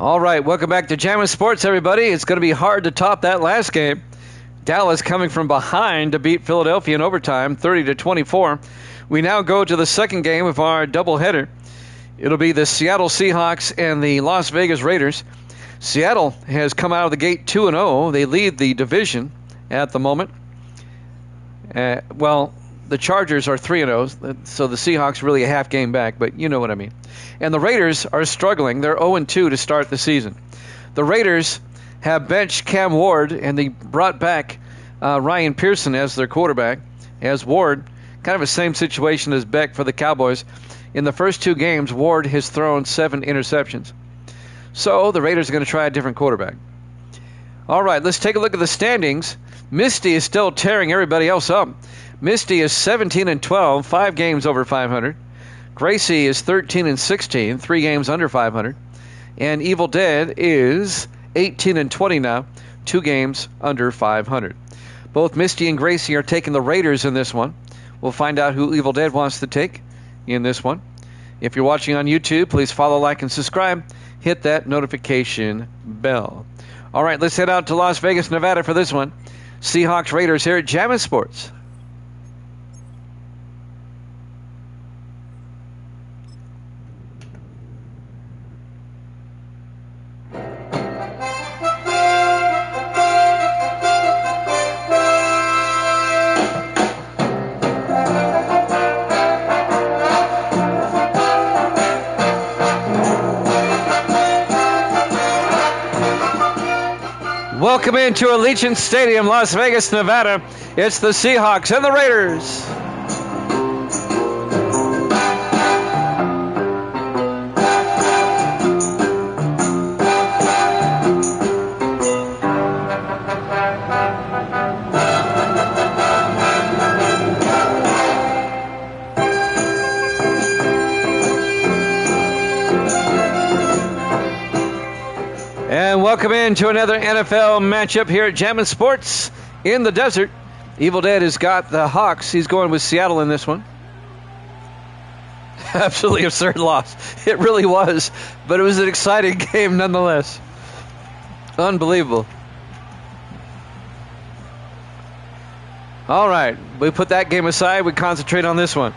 All right, welcome back to Jammin' Sports, everybody. It's going to be hard to top that last game. Dallas coming from behind to beat Philadelphia in overtime, 30-24. We now go to the second game of our doubleheader. It'll be the Seattle Seahawks and the Las Vegas Raiders. Seattle has come out of the gate 2-0. They lead the division at the moment. The Chargers are 3-0, so the Seahawks really a half game back, but you know what I mean. And the Raiders are struggling. They're 0-2 to start the season. The Raiders have benched Cam Ward, and they brought back Ryan Pearson as their quarterback. As Ward, kind of the same situation as Beck for the Cowboys. In the first two games, Ward has thrown 7 interceptions. So the Raiders are going to try a different quarterback. All right, let's take a look at the standings. Misty is still tearing everybody else up. Misty is 17-12, 5 games over 500. Gracie is 13-16, 3 games under 500. And Evil Dead is 18-20 now, 2 games under 500. Both Misty and Gracie are taking the Raiders in this one. We'll find out who Evil Dead wants to take in this one. If you're watching on YouTube, please follow, like, and subscribe. Hit that notification bell. All right, let's head out to Las Vegas, Nevada for this one. Seahawks Raiders here at Jammin' Sports. Welcome into Allegiant Stadium, Las Vegas, Nevada. It's the Seahawks and the Raiders. And welcome into another NFL matchup here at Jammin' Sports in the desert. Evil Dead has got the Hawks. He's going with Seattle in this one. Absolutely absurd loss. It really was. But it was an exciting game nonetheless. Unbelievable. All right. We put that game aside. We concentrate on this one.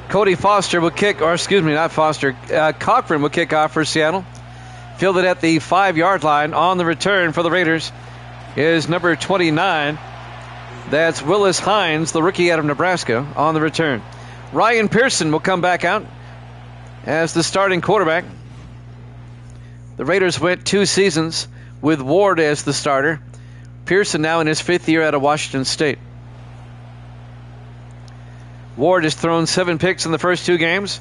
Cody Foster will kick, or excuse me, not Foster. Cochran will kick off for Seattle. Fielded at the 5-yard line. On the return for the Raiders is number 29. That's Willis Hines, the rookie out of Nebraska, on the return. Ryan Pearson will come back out as the starting quarterback. The Raiders went 2 seasons with Ward as the starter. Pearson now in his 5th year out of Washington State. Ward has thrown 7 picks in the first 2 games.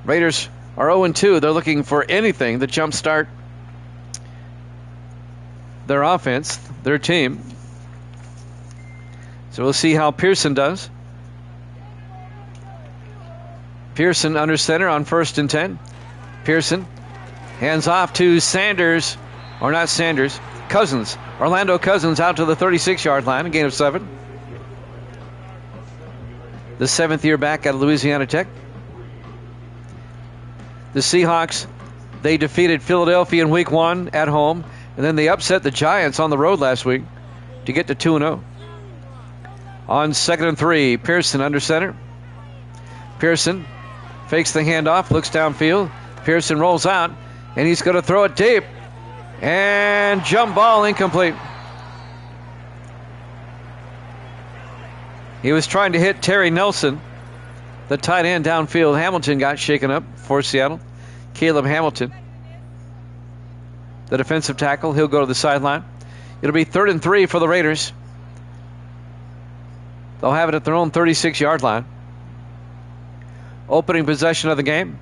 Raiders are 0-2. They're looking for anything to jumpstart their offense, their team. So we'll see how Pearson does. Pearson under center on 1st and 10. Pearson hands off to Sanders, or not Sanders, Cousins. Orlando Cousins out to the 36-yard line, a gain of 7. The 7th year back out of Louisiana Tech. The Seahawks, they defeated Philadelphia in week 1 at home, and then they upset the Giants on the road last week to get to 2-0. On 2nd and 3, Pearson under center. Pearson fakes the handoff, looks downfield. Pearson rolls out, and he's going to throw it deep. And jump ball incomplete. He was trying to hit Terry Nelson, the tight end downfield. Hamilton got shaken up for Seattle. Caleb Hamilton, the defensive tackle, he'll go to the sideline. It'll be 3rd and 3 for the Raiders. They'll have it at their own 36-yard line. Opening possession of the game.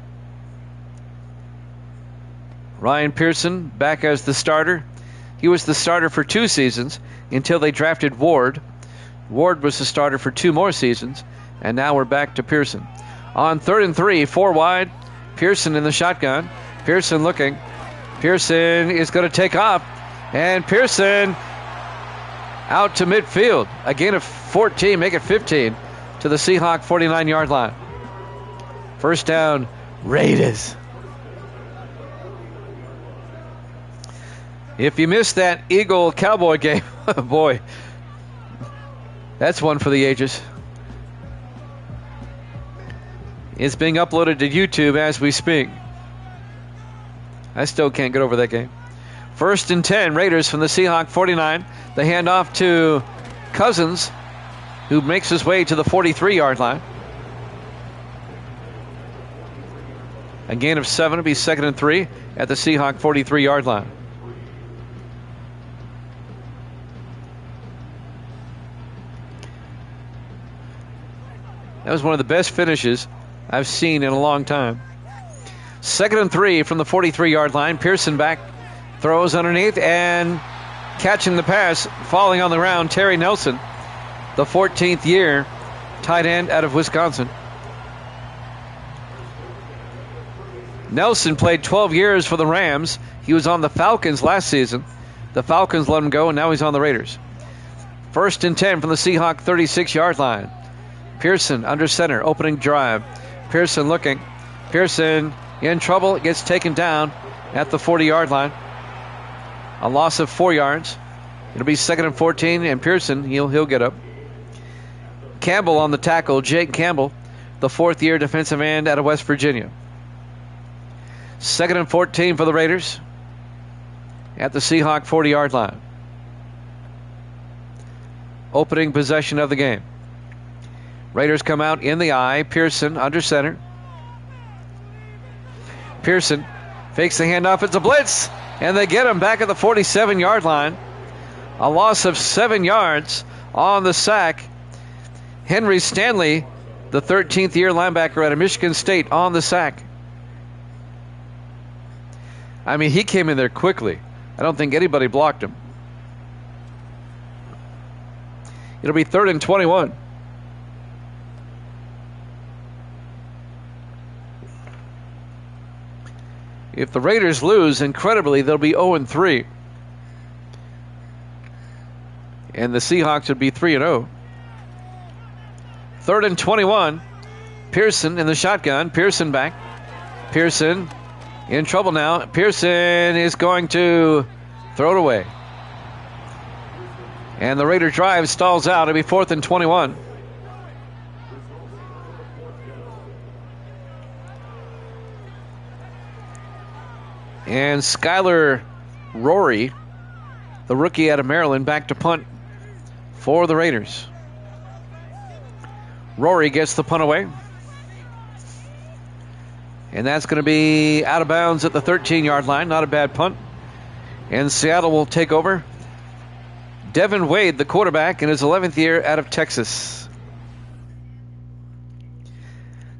Ryan Pearson back as the starter. He was the starter for 2 seasons until they drafted Ward. Ward was the starter for 2 more seasons, and now we're back to Pearson. On 3rd and 3, 4 wide, Pearson in the shotgun. Pearson looking. Pearson is going to take off, and Pearson out to midfield. A gain of 14, make it 15 to the Seahawk 49-yard line. First down, Raiders. If you missed that Eagle Cowboy game, boy, that's one for the ages. It's being uploaded to YouTube as we speak. I still can't get over that game. 1st and 10, Raiders from the Seahawk 49. The handoff to Cousins, who makes his way to the 43-yard line. A gain of 7 to be 2nd and 3 at the Seahawk 43-yard line. That was one of the best finishes I've seen in a long time. 2nd and 3 from the 43-yard line. Pearson back, throws underneath, and catching the pass, falling on the ground, Terry Nelson, the 14th year tight end out of Wisconsin. Nelson played 12 years for the Rams. He was on the Falcons last season. The Falcons let him go, and now he's on the Raiders. 1st and 10 from the Seahawk 36-yard line. Pearson under center, opening drive. Pearson looking. Pearson in trouble, gets taken down at the 40-yard line. A loss of 4 yards. It'll be 2nd and 14, and Pearson, he'll get up. Campbell on the tackle, Jake Campbell, the 4th-year defensive end out of West Virginia. 2nd and 14 for the Raiders at the Seahawk 40-yard line. Opening possession of the game. Raiders come out in the eye. Pearson under center. Pearson fakes the handoff. It's a blitz, and they get him back at the 47-yard line. A loss of 7 yards on the sack. Henry Stanley, the 13th-year linebacker out of Michigan State, on the sack. I mean, he came in there quickly. I don't think anybody blocked him. It'll be 3rd and 21. If the Raiders lose, incredibly, they'll be 0-3. And the Seahawks would be 3-0. 3rd and 21. Pearson in the shotgun. Pearson back. Pearson in trouble now. Pearson is going to throw it away. And the Raider drive stalls out. It'll be 4th and 21. And Skylar Rory, the rookie out of Maryland, back to punt for the Raiders. Rory gets the punt away. And that's going to be out of bounds at the 13-yard line. Not a bad punt. And Seattle will take over. Devin Wade, the quarterback, in his 11th year out of Texas.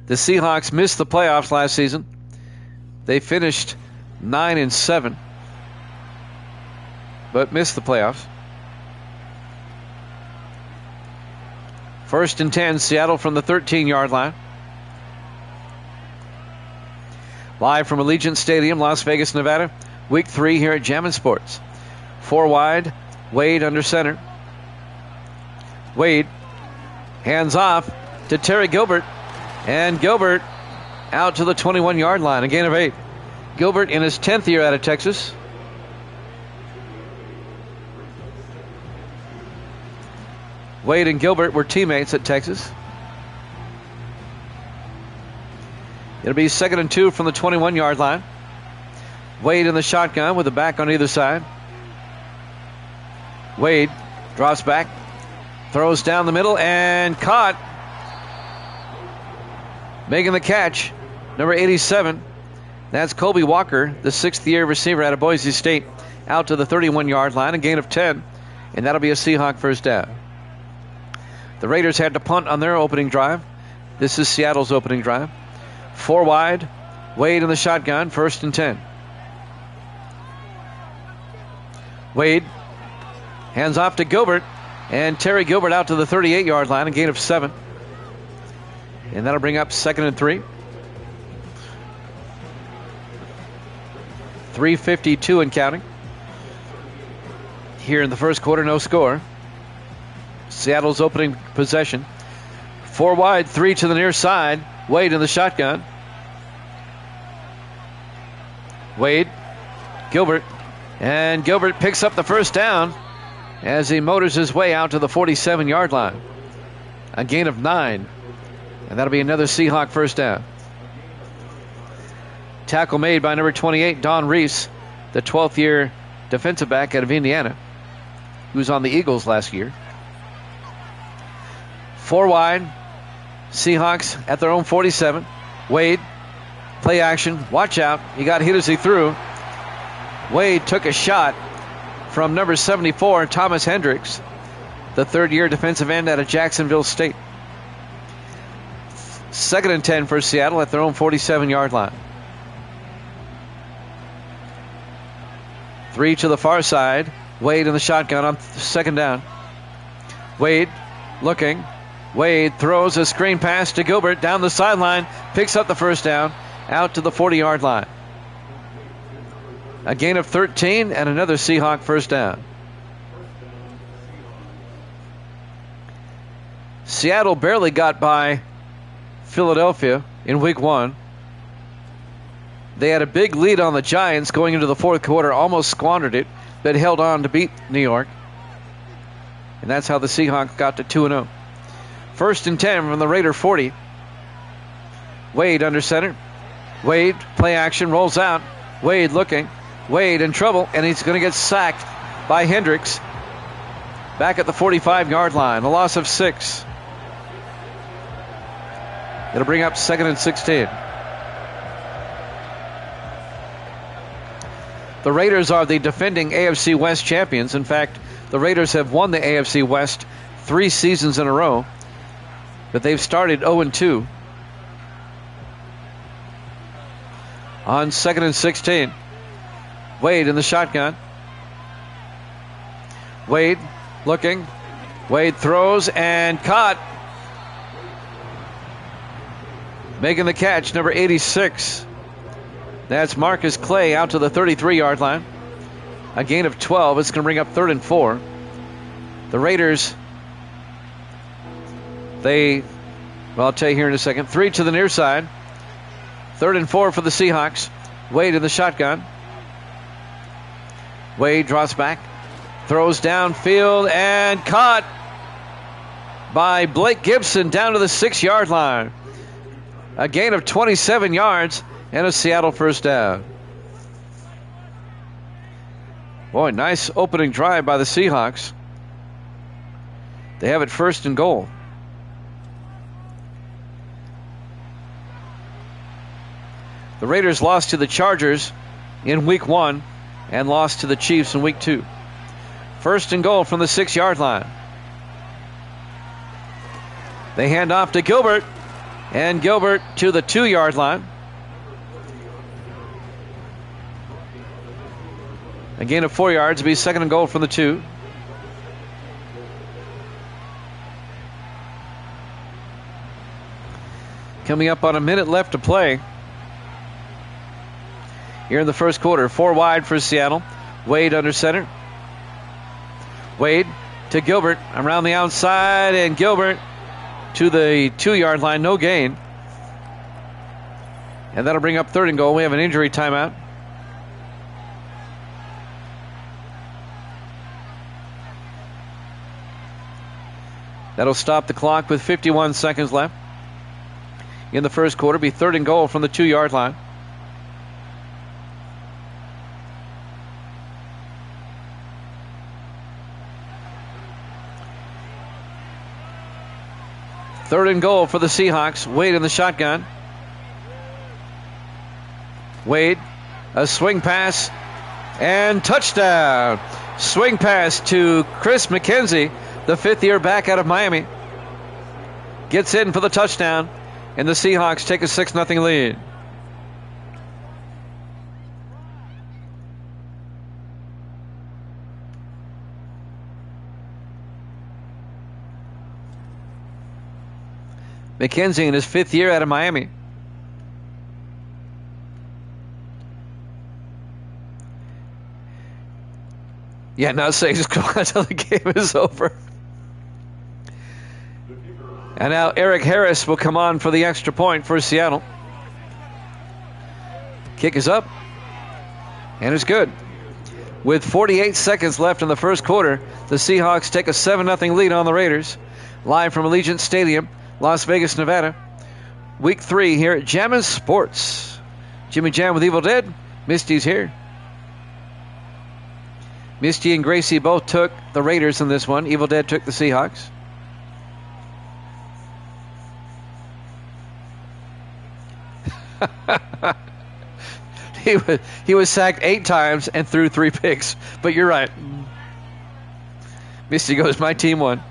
The Seahawks missed the playoffs last season. They finished 9-7, but missed the playoffs. 1st and 10, Seattle from the 13-yard line. Live from Allegiant Stadium, Las Vegas, Nevada. Week 3 here at Jammin' Sports. 4 wide, Wade under center. Wade hands off to Terry Gilbert, and Gilbert out to the 21-yard line, a gain of 8. Gilbert in his 10th year out of Texas. Wade and Gilbert were teammates at Texas. It'll be 2nd and 2 from the 21-yard line. Wade in the shotgun with the back on either side. Wade drops back, throws down the middle, and caught. Making the catch, number 87. That's Colby Walker, the 6th-year receiver out of Boise State, out to the 31-yard line, a gain of 10, and that'll be a Seahawk first down. The Raiders had to punt on their opening drive. This is Seattle's opening drive. 4 wide, Wade in the shotgun, 1st and 10. Wade hands off to Gilbert, and Terry Gilbert out to the 38-yard line, a gain of 7. And that'll bring up 2nd and 3. 3:52 and counting. Here in the first quarter, no score. Seattle's opening possession. 4 wide, 3 to the near side. Wade in the shotgun. Wade, Gilbert And Gilbert picks up the first down as he motors his way out to the 47-yard line. A gain of 9. And that'll be another Seahawk first down. Tackle made by number 28, Don Reese, the 12th year defensive back out of Indiana, who was on the Eagles last year. 4 wide. Seahawks at their own 47. Wade, play action. Watch out. He got hit as he threw. Wade took a shot from number 74, Thomas Hendricks, the 3rd year defensive end out of Jacksonville State. 2nd and 10 for Seattle at their own 47-yard line. 3 to the far side. Wade in the shotgun on 2nd down. Wade looking. Wade throws a screen pass to Gilbert down the sideline. Picks up the first down out to the 40-yard line. A gain of 13 and another Seahawk first down. Seattle barely got by Philadelphia in week 1. They had a big lead on the Giants going into the 4th quarter, almost squandered it, but held on to beat New York. And that's how the Seahawks got to 2-0. 1st and 10 from the Raider 40. Wade under center. Wade, play action, rolls out. Wade looking. Wade in trouble, and he's going to get sacked by Hendricks. Back at the 45-yard line. A loss of 6. It'll bring up 2nd and 16. The Raiders are the defending AFC West champions. In fact, the Raiders have won the AFC West 3 seasons in a row, but they've started 0-2. On 2nd and 16. Wade in the shotgun. Wade looking. Wade throws and caught. Making the catch, number 86. That's Marcus Clay out to the 33-yard line. A gain of 12. It's going to bring up 3rd and 4. The Raiders, I'll tell you here in a second. 3 to the near side. 3rd and 4 for the Seahawks. Wade in the shotgun. Wade drops back, throws downfield, and caught by Blake Gibson down to the 6-yard line. A gain of 27 yards and a Seattle first down. Boy, nice opening drive by the Seahawks. They have it 1st and goal. The Raiders lost to the Chargers in week 1 and lost to the Chiefs in week 2. 1st and goal from the 6-yard line. They hand off to Gilbert, and Gilbert to the 2-yard line. A gain of 4 yards. It'll be 2nd and goal from the 2. Coming up on a minute left to play here in the 1st quarter. 4 wide for Seattle. Wade under center. Wade to Gilbert around the outside, and Gilbert to the 2-yard line. No gain. And that'll bring up 3rd and goal. We have an injury timeout. That'll stop the clock with 51 seconds left. In the 1st quarter, be 3rd and goal from the 2-yard line. Third and goal for the Seahawks. Wade in the shotgun. Wade, a swing pass, and touchdown. Swing pass to Chris McKenzie, the 5th-year back out of Miami. Gets in for the touchdown, and the Seahawks take a 6-0 lead. McKenzie in his 5th year out of Miami. Yeah, now Saints go until the game is over. And now Eric Harris will come on for the extra point for Seattle. Kick is up, and it's good. With 48 seconds left in the first quarter, the Seahawks take a 7-0 lead on the Raiders. Live from Allegiant Stadium, Las Vegas, Nevada. Week 3 here at Jammin' Sports. Jimmy Jam with Evil Dead. Misty's here. Misty and Gracie both took the Raiders in this one. Evil Dead took the Seahawks. He was sacked 8 times and threw 3 picks. But you're right. Misty goes, my team won.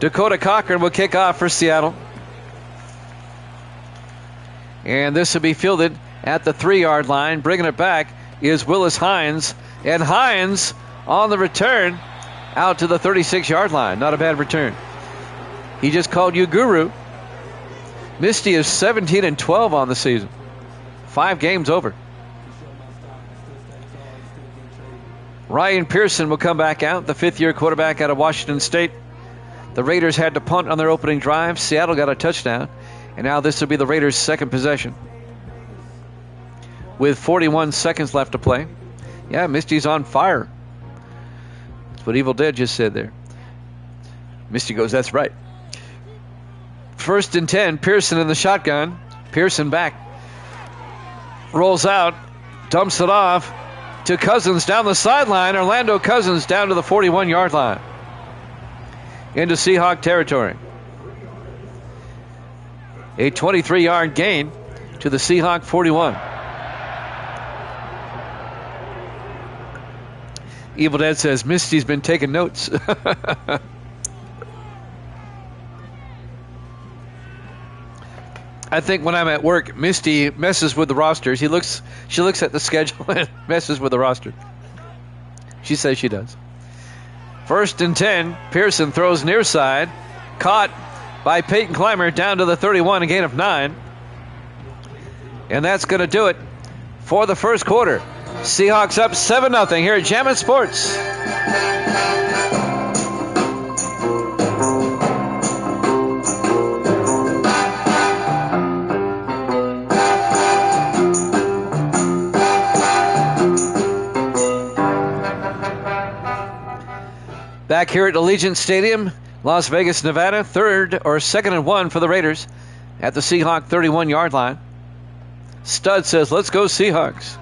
Dakota Cochran will kick off for Seattle. And this will be fielded at the 3-yard line. Bringing it back is Willis Hines. And Hines on the return out to the 36-yard line. Not a bad return. He just called you guru. Misty is 17-12 on the season. 5 games over. Ryan Pearson will come back out, the 5th-year quarterback out of Washington State. The Raiders had to punt on their opening drive. Seattle got a touchdown. And now this will be the Raiders' second possession. With 41 seconds left to play. Yeah, Misty's on fire. That's what Evil Dead just said there. Misty goes, that's right. 1st and 10, Pearson in the shotgun. Pearson back. Rolls out. Dumps it off to Cousins down the sideline. Orlando Cousins down to the 41-yard line. Into Seahawk territory. A 23-yard gain to the Seahawk 41. Evil Dead says, Misty's been taking notes. I think when I'm at work, Misty messes with the rosters. She looks at the schedule and messes with the roster. She says she does. 1st and 10. Pearson throws near side. Caught by Peyton Clymer down to the 31, a gain of 9. And that's going to do it for the first quarter. Seahawks up 7-0 here at Jammin' Sports. Back here at Allegiant Stadium, Las Vegas, Nevada, 2nd and 1 for the Raiders at the Seahawk 31-yard line. Stud says, let's go Seahawks.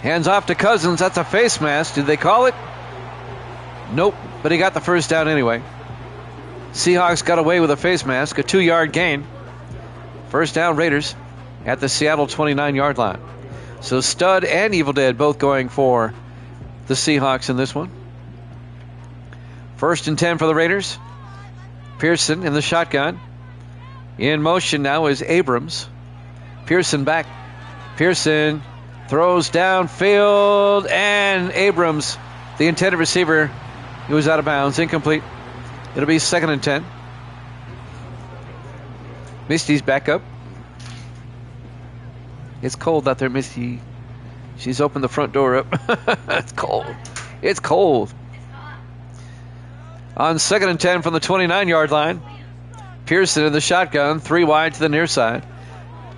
Hands off to Cousins. That's a face mask. Did they call it? Nope, but he got the first down anyway. Seahawks got away with a face mask, a 2-yard gain. First down Raiders at the Seattle 29-yard line. So Stud and Evil Dead both going for the Seahawks in this one. 1st and 10 for the Raiders. Pearson in the shotgun. In motion now is Abrams. Pearson back. Pearson throws downfield, and Abrams, the intended receiver, he was out of bounds, incomplete. It'll be 2nd and 10. Misty's back up. It's cold out there, Misty. She's opened the front door up. It's cold. It's cold. On 2nd and 10 from the 29-yard line. Pearson in the shotgun, 3 wide to the near side.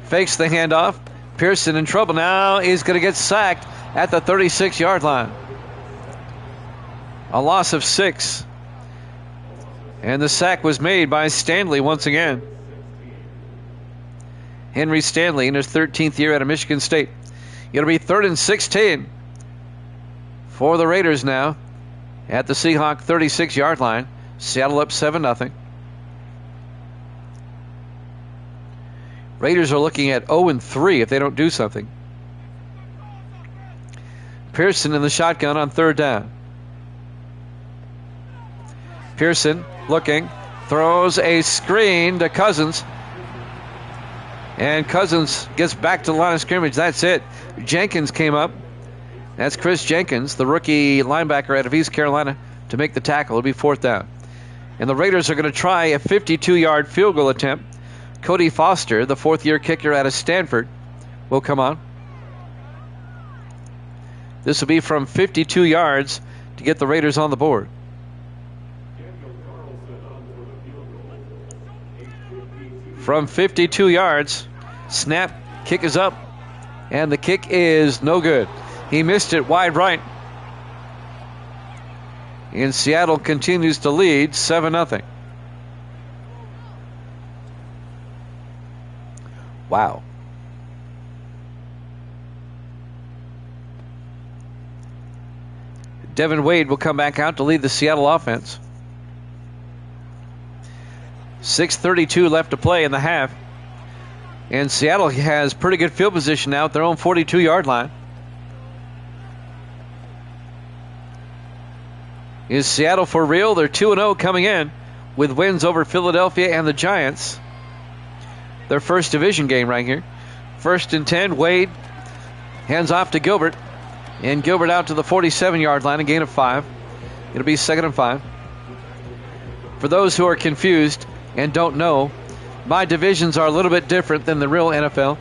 Fakes the handoff. Pearson in trouble now. He's going to get sacked at the 36-yard line. A loss of 6. And the sack was made by Stanley once again. Henry Stanley in his 13th year out of Michigan State. It'll be 3rd and 16 for the Raiders now at the Seahawk 36-yard line. Seattle up 7-0. Raiders are looking at 0-3 if they don't do something. Pearson in the shotgun on 3rd down. Pearson looking, throws a screen to Cousins. And Cousins gets back to the line of scrimmage. That's it. Jenkins came up. That's Chris Jenkins, the rookie linebacker out of East Carolina, to make the tackle. It'll be 4th down. And the Raiders are going to try a 52-yard field goal attempt. Cody Foster, the 4th-year kicker out of Stanford, will come on. This will be from 52 yards to get the Raiders on the board. From 52 yards, snap, kick is up, and the kick is no good. He missed it wide right. And Seattle continues to lead 7-0. Wow. Devin Wade will come back out to lead the Seattle offense. 6:32 left to play in the half. And Seattle has pretty good field position now at their own 42-yard line. Is Seattle for real? They're 2-0 coming in with wins over Philadelphia and the Giants. Their first division game right here. 1st and 10, Wade hands off to Gilbert. And Gilbert out to the 47-yard line, a gain of 5. It'll be 2nd and 5. For those who are confused and don't know, my divisions are a little bit different than the real NFL.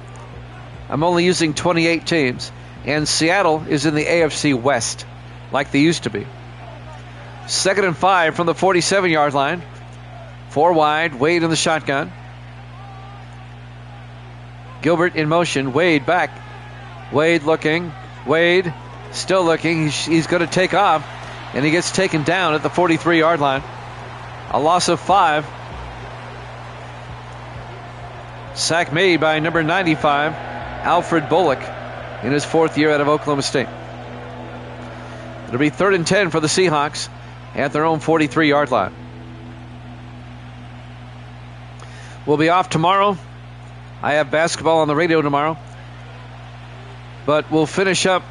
I'm only using 28 teams. And Seattle is in the AFC West, like they used to be. 2nd and 5 from the 47-yard line. 4 wide, Wade in the shotgun. Gilbert in motion, Wade back. Wade looking, Wade still looking. He's going to take off, and he gets taken down at the 43-yard line. A loss of 5. Sack made by number 95, Alfred Bullock, in his 4th year out of Oklahoma State. It'll be 3rd and 10 for the Seahawks at their own 43-yard line. We'll be off tomorrow. I have basketball on the radio tomorrow. But we'll finish up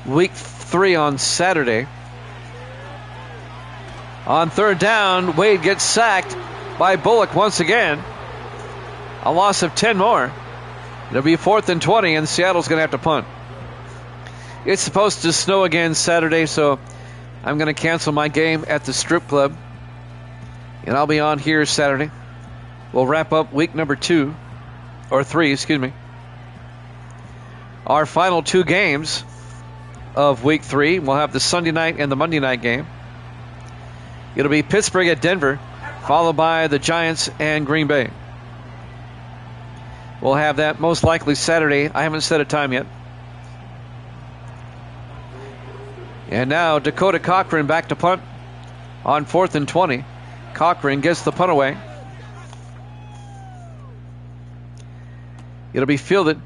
week 3 on Saturday. On 3rd down, Wade gets sacked by Bullock once again. A loss of 10 more. It'll be 4th and 20, and Seattle's going to have to punt. It's supposed to snow again Saturday, so I'm going to cancel my game at the strip club. And I'll be on here Saturday. We'll wrap up week number 3, excuse me. Our final 2 games of week 3. We'll have the Sunday night and the Monday night game. It'll be Pittsburgh at Denver, followed by the Giants and Green Bay. We'll have that most likely Saturday. I haven't set a time yet. And now Dakota Cochran back to punt on 4th and 20. Cochran gets the punt away. It'll be fielded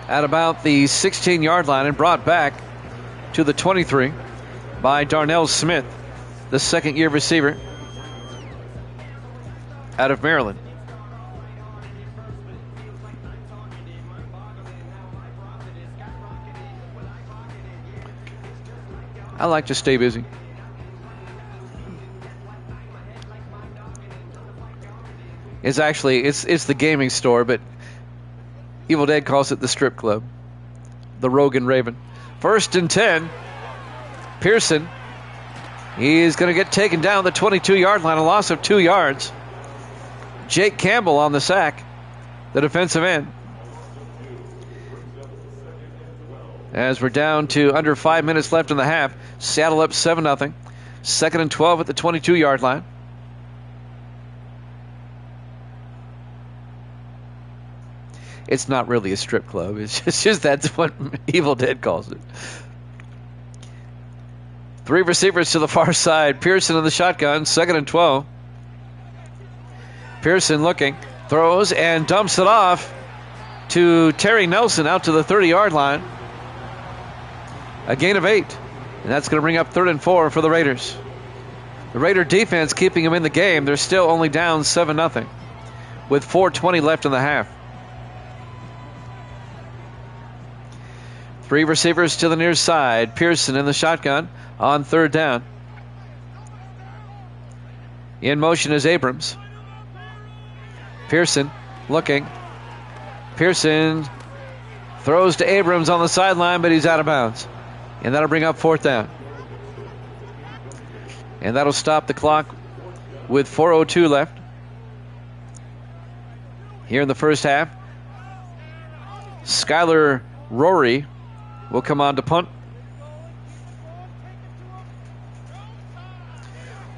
at about the 16-yard line and brought back to the 23 by Darnell Smith, the second-year receiver out of Maryland. I like to stay busy. It's actually, it's the gaming store, but Evil Dead calls it the strip club. The Rogan Raven. 1st and 10. Pearson. He's going to get taken down the 22-yard line, a loss of 2 yards. Jake Campbell on the sack, the defensive end. As we're down to under 5 minutes left in the half, Seattle up 7-0. 2nd and 12 at the 22-yard line. It's not really a strip club. It's just that's what Evil Dead calls it. 3 receivers to the far side. Pearson in the shotgun. 2nd and 12. Pearson looking, throws and dumps it off to Terry Nelson out to the 30-yard line. A gain of 8. And that's going to bring up 3rd and 4 for the Raiders. The Raider defense keeping them in the game. They're still only down 7-0 with 4:20 left in the half. 3 receivers to the near side. Pearson in the shotgun on 3rd down. In motion is Abrams. Pearson looking. Pearson throws to Abrams on the sideline, but he's out of bounds. And that'll bring up 4th down. And that'll stop the clock with 4:02 left. Here in the first half, Skylar Rory will come on to punt.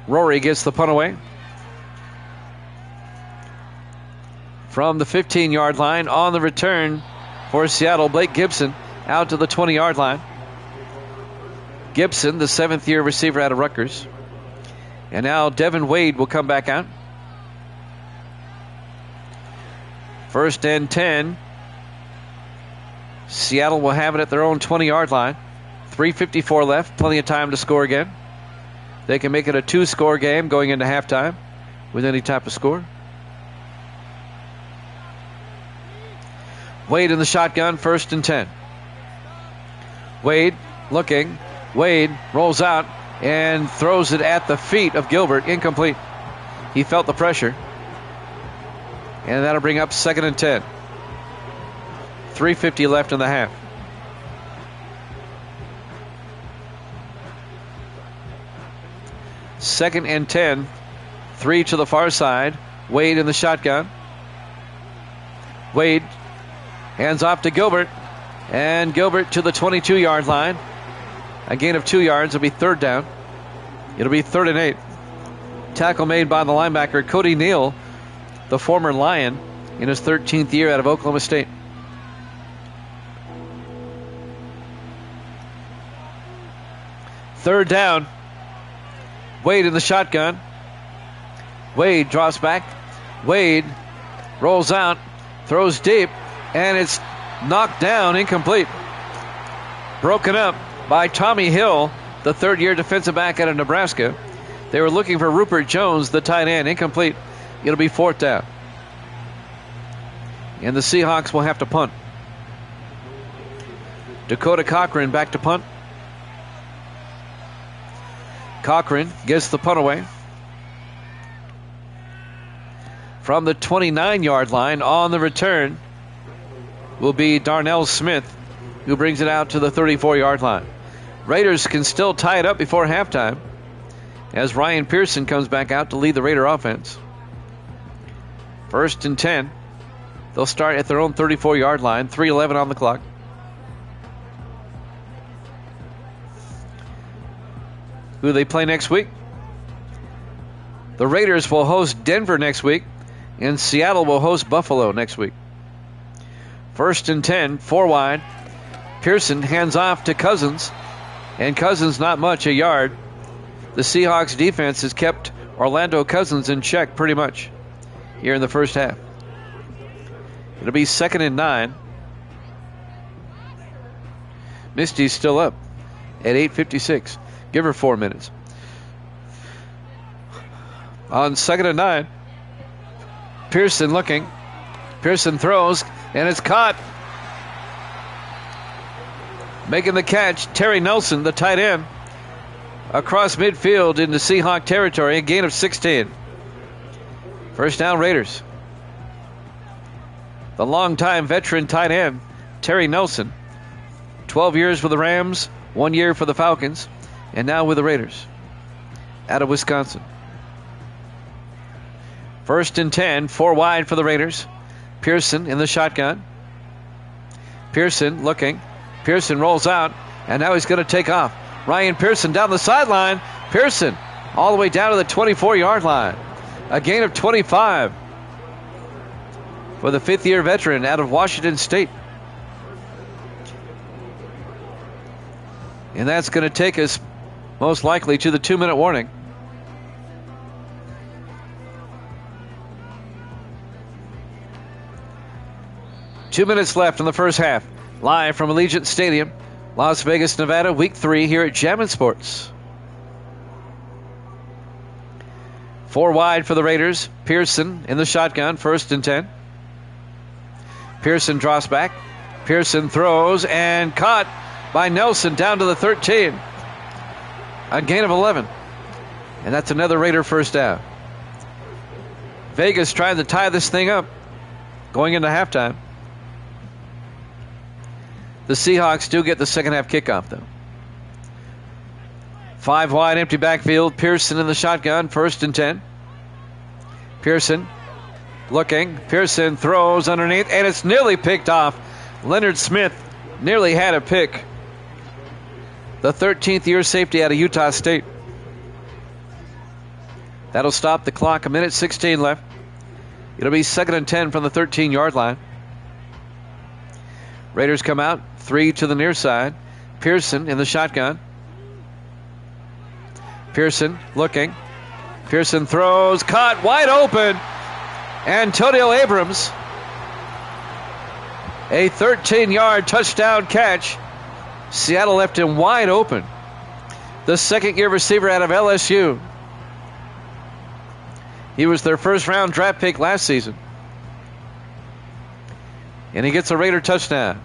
Rory gets the punt away. From the 15-yard line on the return for Seattle, Blake Gibson out to the 20-yard line. Gibson, the 7th-year receiver out of Rutgers. And now Devin Wade will come back out. 1st and 10. Seattle will have it at their own 20-yard line. 3:54 left, plenty of time to score again. They can make it a 2-score game going into halftime with any type of score. Wade in the shotgun, 1st and 10. Wade looking. Wade rolls out and throws it at the feet of Gilbert. Incomplete. He felt the pressure. And that'll bring up 2nd and 10. 3:50 left in the half. Second and 10. 3 to the far side. Wade in the shotgun. Wade hands off to Gilbert. And Gilbert to the 22-yard line. A gain of 2 yards. It'll be 3rd down. It'll be 3rd and 8. Tackle made by the linebacker Cody Neal, the former Lion, in his 13th year out of Oklahoma State. Third down. Wade in the shotgun. Wade drops back. Wade rolls out, throws deep, and it's knocked down, incomplete. Broken up by Tommy Hill, the 3rd-year defensive back out of Nebraska. They were looking for Rupert Jones, the tight end. Incomplete. It'll be 4th down. And the Seahawks will have to punt. Dakota Cochran back to punt. Cochran gets the punt away. From the 29-yard line on the return will be Darnell Smith, who brings it out to the 34-yard line. Raiders can still tie it up before halftime as Ryan Pearson comes back out to lead the Raider offense. 1st and 10. They'll start at their own 34-yard line. 3:11 on the clock. Who do they play next week? The Raiders will host Denver next week, and Seattle will host Buffalo next week. 1st and 10, 4 wide. Pearson hands off to Cousins, and Cousins not much, a yard. The Seahawks defense has kept Orlando Cousins in check pretty much here in the first half. It'll be 2nd and 9. Misty's still up at 8:56. Give her 4 minutes. On 2nd and 9, Pearson looking. Pearson throws, and it's caught. Making the catch, Terry Nelson, the tight end, across midfield into Seahawk territory, a gain of 16. First down, Raiders. The longtime veteran tight end, Terry Nelson, 12 years with the Rams, 1 year for the Falcons, and now with the Raiders out of Wisconsin. 1st and 10, 4 wide for the Raiders. Pearson in the shotgun. Pearson looking. Pearson rolls out, and now he's going to take off. Ryan Pearson down the sideline. Pearson all the way down to the 24-yard line. A gain of 25 for the 5th-year veteran out of Washington State. And that's going to take us most likely to the 2-minute warning. Two minutes left in the first half. Live from Allegiant Stadium, Las Vegas, Nevada, Week 3 here at Jammin' Sports. 4 wide for the Raiders. Pearson in the shotgun, 1st and 10. Pearson drops back. Pearson throws and caught by Nelson down to the 13. A gain of 11. And that's another Raider first down. Vegas trying to tie this thing up going into halftime. The Seahawks do get the second half kickoff, though. 5 wide, empty backfield. Pearson in the shotgun, 1st and 10. Pearson looking. Pearson throws underneath, and it's nearly picked off. Leonard Smith nearly had a pick. The 13th year safety out of Utah State. That'll stop the clock. 1:16 left. It'll be 2nd and 10 from the 13-yard line. Raiders come out, 3 to the near side. Pearson in the shotgun. Pearson looking. Pearson throws, caught, wide open. Antonio Abrams. A 13-yard touchdown catch. Seattle left him wide open. The second-year receiver out of LSU. He was their first-round draft pick last season. And he gets a Raider touchdown.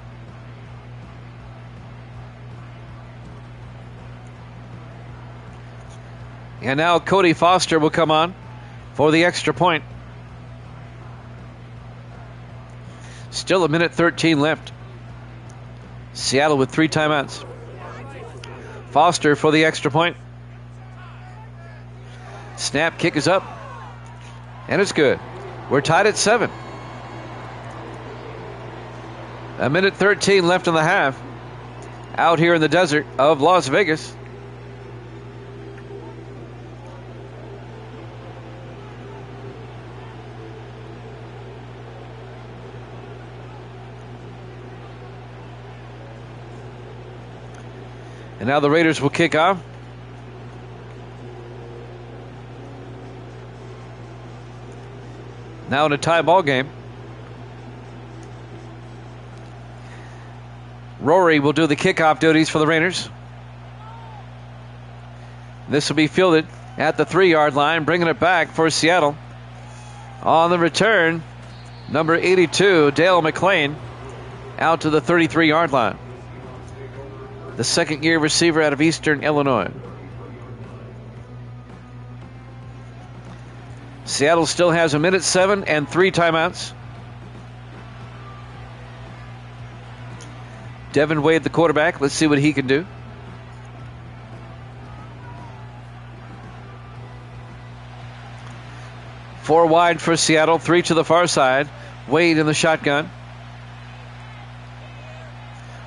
And now Cody Foster will come on for the extra point. Still a minute 13 left. Seattle with 3 timeouts. Foster for the extra point. Snap, kick is up. And it's good. We're tied at 7. A minute 13 left in the half. Out here in the desert of Las Vegas. And now the Raiders will kick off. Now in a tie ball game. Rory will do the kickoff duties for the Raiders. This will be fielded at the 3-yard line, bringing it back for Seattle. On the return, number 82, Dale McClain, out to the 33-yard line. The second-year receiver out of Eastern Illinois. Seattle still has a minute 7 and 3 timeouts. Devin Wade, the quarterback. Let's see what he can do. Four wide for Seattle, 3 to the far side. Wade in the shotgun.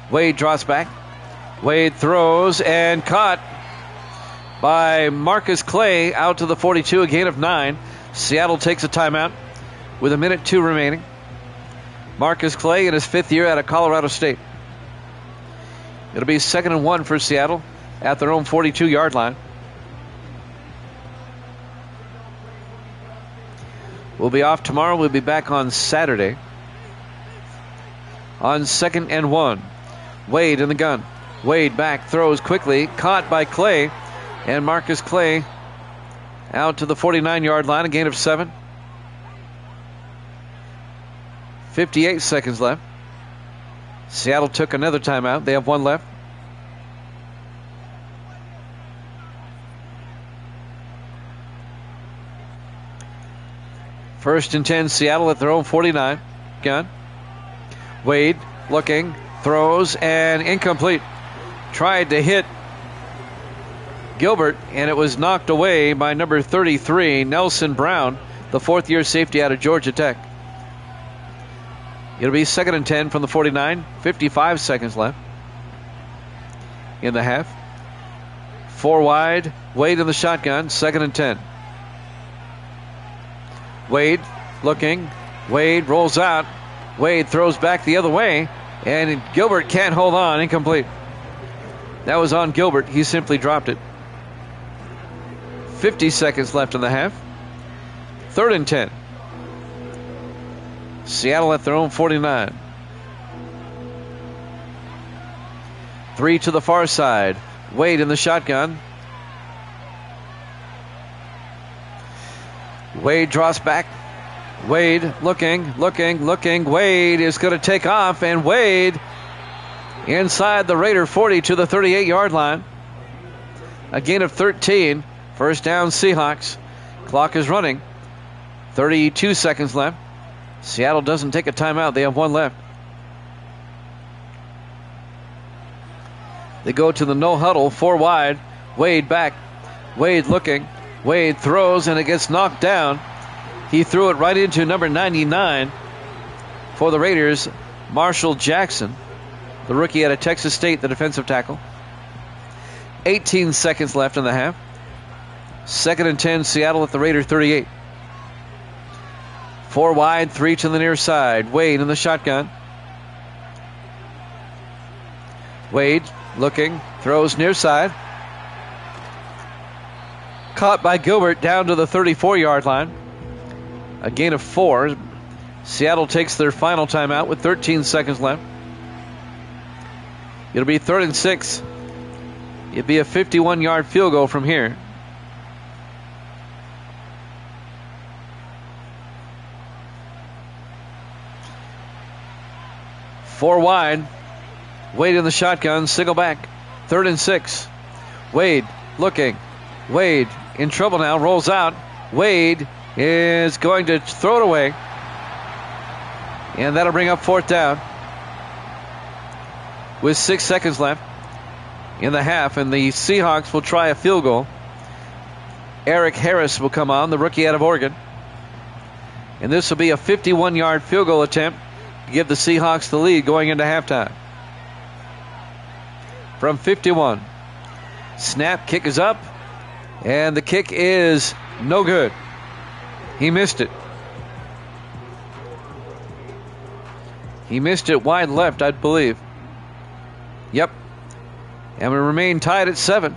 Wade draws back. Wade throws and caught by Marcus Clay out to the 42, a gain of 9. Seattle takes a timeout with a minute 2 remaining. Marcus Clay in his 5th year out of Colorado State. It'll be 2nd and 1 for Seattle at their own 42-yard line. We'll be off tomorrow. We'll be back on Saturday. On 2nd and 1. Wade in the gun. Wade back, throws quickly, caught by Clay, and Marcus Clay out to the 49-yard line, a gain of 7. 58 seconds left. Seattle took another timeout. They have 1 left. First and 10, Seattle at their own 49. Gun. Wade looking, throws, and incomplete. Tried to hit Gilbert, and it was knocked away by number 33, Nelson Brown, the 4th-year safety out of Georgia Tech. It'll be 2nd and 10 from the 49. 55 seconds left in the half. 4 wide. Wade in the shotgun. 2nd and 10. Wade looking. Wade rolls out. Wade throws back the other way, and Gilbert can't hold on. Incomplete. That was on Gilbert. He simply dropped it. 50 seconds left in the half. 3rd and 10. Seattle at their own 49. 3 to the far side. Wade in the shotgun. Wade draws back. Wade looking. Wade is going to take off, and Wade inside the Raider 40 to the 38-yard line. A gain of 13. First down, Seahawks. Clock is running. 32 seconds left. Seattle doesn't take a timeout. They have 1 left. They go to the no huddle. 4 wide. Wade back. Wade looking. Wade throws, and it gets knocked down. He threw it right into number 99 for the Raiders, Marshall Jackson, the rookie out of Texas State, the defensive tackle. 18 seconds left in the half. 2nd and 10, Seattle at the Raider 38. 4 wide, 3 to the near side. Wade in the shotgun. Wade looking, throws near side. caught by Gilbert down to the 34-yard line. A gain of 4. Seattle takes their final timeout with 13 seconds left. It'll be 3rd and 6. It'd be a 51-yard field goal from here. Four wide. Wade in the shotgun, single back. 3rd and 6. Wade looking. Wade in trouble now, rolls out. Wade is going to throw it away. And that'll bring up 4th down. With 6 seconds left in the half, and the Seahawks will try a field goal. Eric Harris will come on, the rookie out of Oregon. And this will be a 51-yard field goal attempt to give the Seahawks the lead going into halftime. From 51. Snap, kick is up, and the kick is no good. He missed it. He missed it wide left, I believe. Yep. And we remain tied at 7.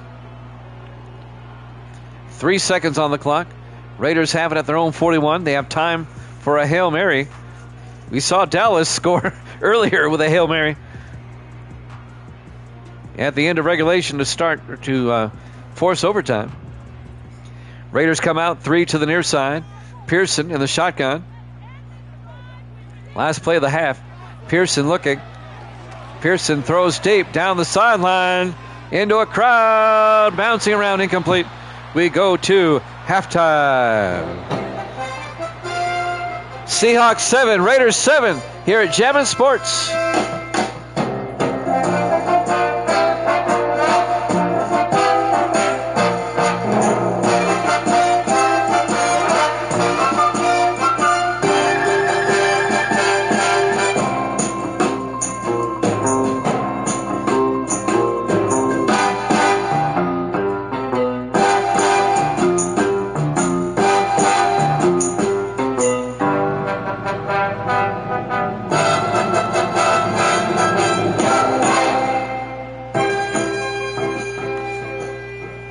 3 seconds on the clock. Raiders have it at their own 41. They have time for a Hail Mary. We saw Dallas score earlier with a Hail Mary at the end of regulation to force overtime. Raiders come out 3 to the near side. Pearson in the shotgun. Last play of the half. Pearson looking. Pearson throws deep down the sideline into a crowd, bouncing around, incomplete. We go to halftime. Seahawks 7, Raiders 7 here at Jammin' Sports.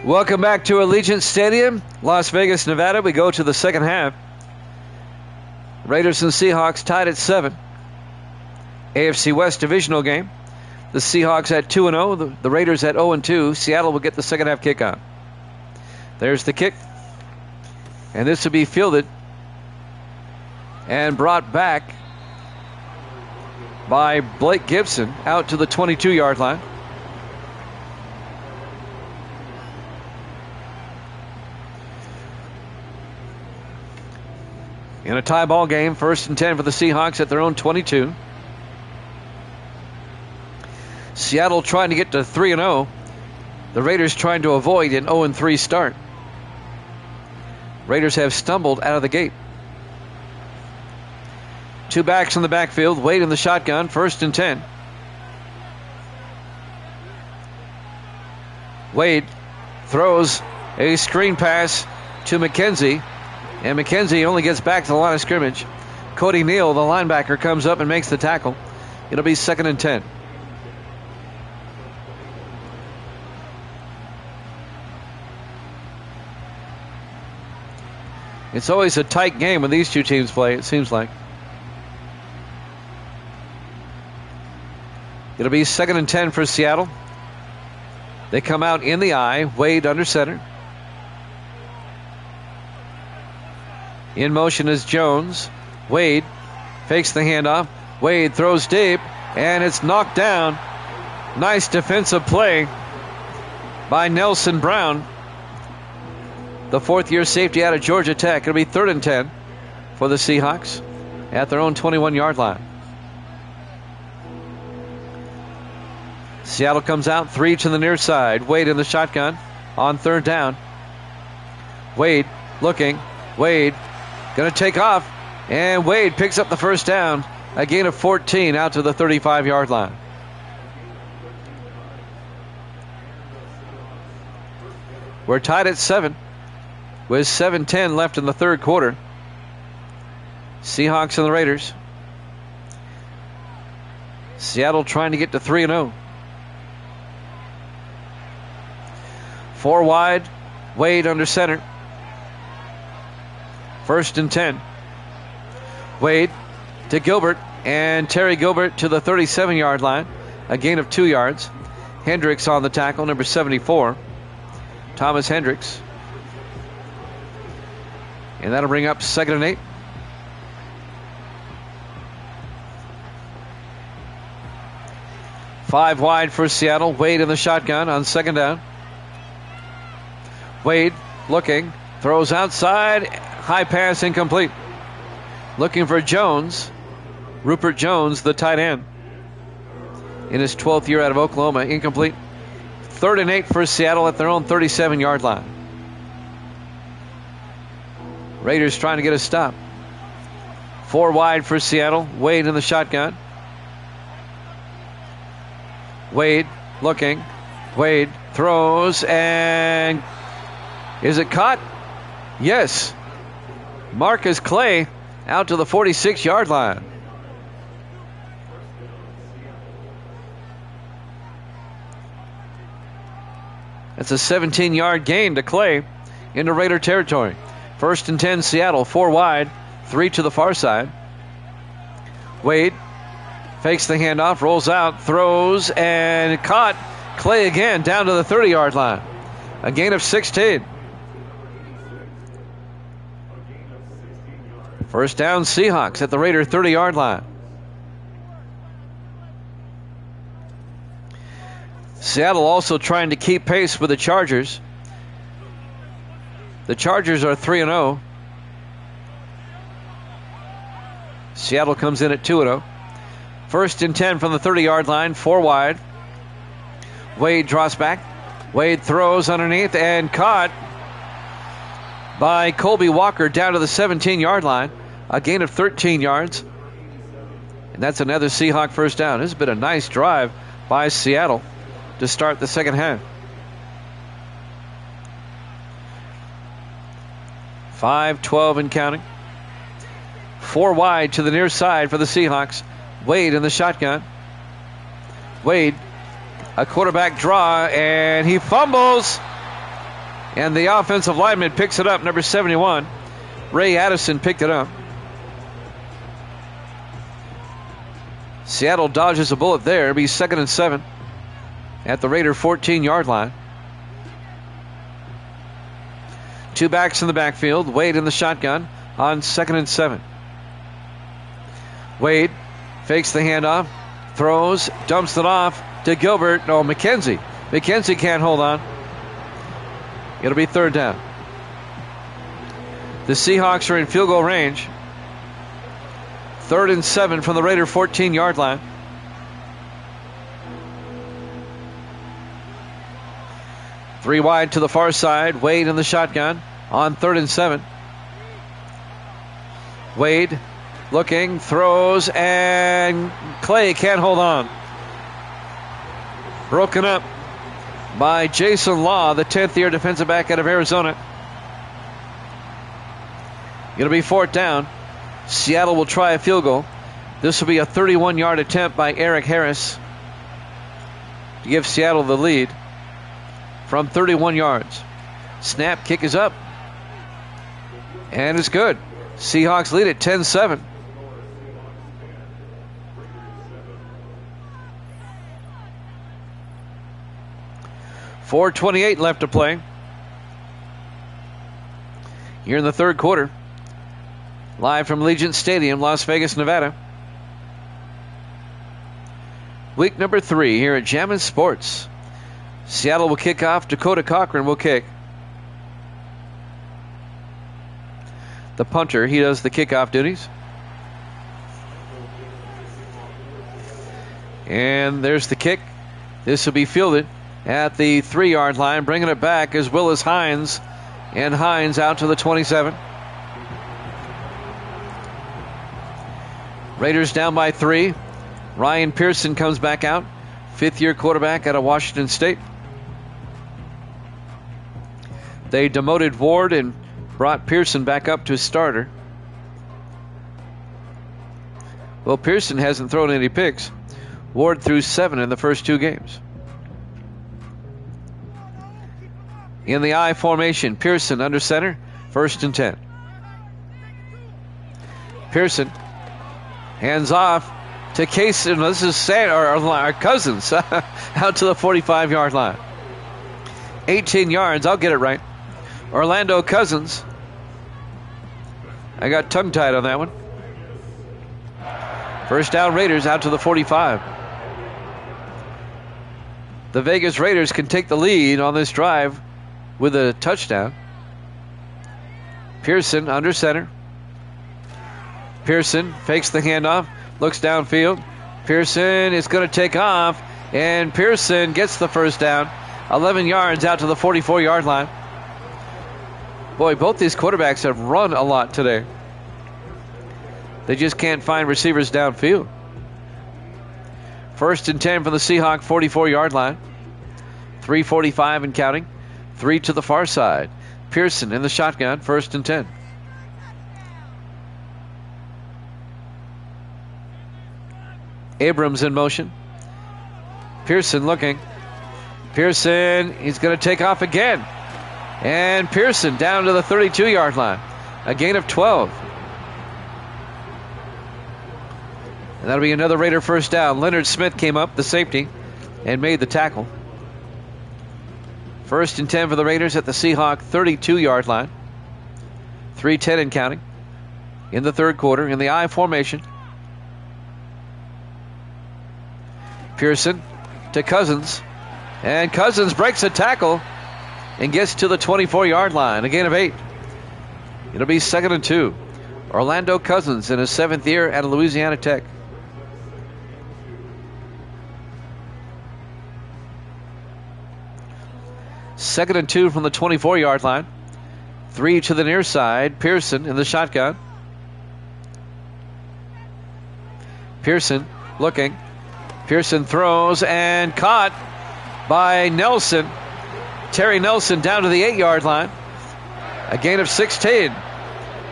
Welcome back to Allegiant Stadium, Las Vegas, Nevada. We go to the second half. Raiders and Seahawks tied at 7. AFC West divisional game. The Seahawks at 2-0. The Raiders at 0-2. Seattle will get the second half kickoff. There's the kick. And this will be fielded and brought back by Blake Gibson out to the 22-yard line. In a tie ball game, 1st and 10 for the Seahawks at their own 22. Seattle trying to get to 3-0. The Raiders trying to avoid an 0-3 start. Raiders have stumbled out of the gate. 2 backs in the backfield. Wade in the shotgun. 1st and 10. Wade throws a screen pass to McKenzie. And McKenzie only gets back to the line of scrimmage. Cody Neal, the linebacker, comes up and makes the tackle. It'll be 2nd and 10. It's always a tight game when these two teams play, it seems like. It'll be 2nd and 10 for Seattle. They come out in the I. Wade under center. In motion is Jones. Wade fakes the handoff. Wade throws deep, and it's knocked down. Nice defensive play by Nelson Brown, the 4th-year safety out of Georgia Tech. It'll be 3rd and 10 for the Seahawks at their own 21-yard line. Seattle comes out 3 to the near side. Wade in the shotgun on 3rd down. Wade looking. Wade going to take off, and Wade picks up the 1st down. A gain of 14 out to the 35-yard line. We're tied at 7 with 7:10 left in the 3rd quarter. Seahawks and the Raiders. Seattle trying to get to 3-0. 4 wide. Wade under center. 1st and 10. Wade to Gilbert, and Terry Gilbert to the 37-yard line. A gain of 2 yards. Hendricks on the tackle, number 74. Thomas Hendricks. And that'll bring up 2nd and 8. Five wide for Seattle. Wade in the shotgun on 2nd down. Wade looking, throws outside, high pass incomplete. Looking for Jones, Rupert Jones, the tight end. In his 12th year out of Oklahoma, incomplete. 3rd and 8 for Seattle at their own 37-yard line. Raiders trying to get a stop. 4 wide for Seattle. Wade in the shotgun. Wade looking. Wade throws, and is it caught? Yes. Marcus Clay out to the 46-yard line. That's a 17-yard gain to Clay into Raider territory. 1st and 10 Seattle, 4 wide, 3 to the far side. Wade fakes the handoff, rolls out, throws, and caught. Clay again down to the 30-yard line. A gain of 16. 1st down Seahawks at the Raider 30-yard line. Seattle also trying to keep pace with the Chargers. The Chargers are 3-0. Seattle comes in at 2-0. 1st and 10 from the 30-yard line, 4 wide. Wade draws back. Wade throws underneath and caught by Colby Walker down to the 17-yard line. A gain of 13 yards. And that's another Seahawk 1st down. This has been a nice drive by Seattle to start the second half. 5-12 and counting. 4 wide to the near side for the Seahawks. Wade in the shotgun. Wade, a quarterback draw, and he fumbles. And the offensive lineman picks it up, number 71. Ray Addison picked it up. Seattle dodges a bullet there. It'll be 2nd and 7 at the Raider 14-yard line. 2 backs in the backfield. Wade in the shotgun on 2nd and 7. Wade fakes the handoff, throws, dumps it off to Gilbert. No, McKenzie. McKenzie can't hold on. It'll be 3rd down. The Seahawks are in field goal range. 3rd and 7 from the Raider 14-yard line. Three wide to the far side. Wade in the shotgun on 3rd and 7. Wade looking, throws, and Clay can't hold on. Broken up by Jason Law, the 10th-year defensive back out of Arizona. It'll be 4th down. Seattle will try a field goal. This will be a 31-yard attempt by Eric Harris to give Seattle the lead from 31 yards. Snap, kick is up. And it's good. Seahawks lead at 10-7. .428 left to play here in the 3rd quarter. Live from Allegiant Stadium, Las Vegas, Nevada. Week number 3 here at Jammin' Sports. Seattle will kick off. Dakota Cochran will kick. The punter, he does the kickoff duties. And there's the kick. This will be fielded at the 3-yard line. Bringing it back is Willis Hines. And Hines out to the 27. Raiders down by 3. Ryan Pearson comes back out. 5th-year quarterback out of Washington State. They demoted Ward and brought Pearson back up to starter. Well, Pearson hasn't thrown any picks. Ward threw 7 in the first 2 games. in the I formation. Pearson under center, 1st and 10. Pearson hands off to Case. This is our Cousins out to the 45-yard line. 18 yards. I'll get it right. Orlando Cousins. I got tongue-tied on that one. First down, Raiders out to the 45. The Vegas Raiders can take the lead on this drive with a touchdown. Pearson under center. Pearson fakes the handoff, looks downfield. Pearson is going to take off, and Pearson gets the first down. 11 yards out to the 44-yard line. Boy, both these quarterbacks have run a lot today. They just can't find receivers downfield. 1st and 10 from the Seahawk 44-yard line. 3:45 and counting. 3 to the far side. Pearson in the shotgun, 1st and 10. Abrams in motion. Pearson looking. Pearson, he's going to take off again. And Pearson down to the 32-yard line. A gain of 12. And that'll be another Raider first down. Leonard Smith came up, the safety, and made the tackle. 1st and 10 for the Raiders at the Seahawk 32-yard line. 3:10 and counting in the third quarter in the I formation. Pearson to Cousins. And Cousins breaks a tackle and gets to the 24-yard line. A gain of 8. It'll be 2nd and 2. Orlando Cousins in his 7th year at Louisiana Tech. Second and 2 from the 24-yard line. 3 to the near side. Pearson in the shotgun. Pearson looking. Pearson throws and caught by Nelson. Terry Nelson down to the 8-yard line. A gain of 16.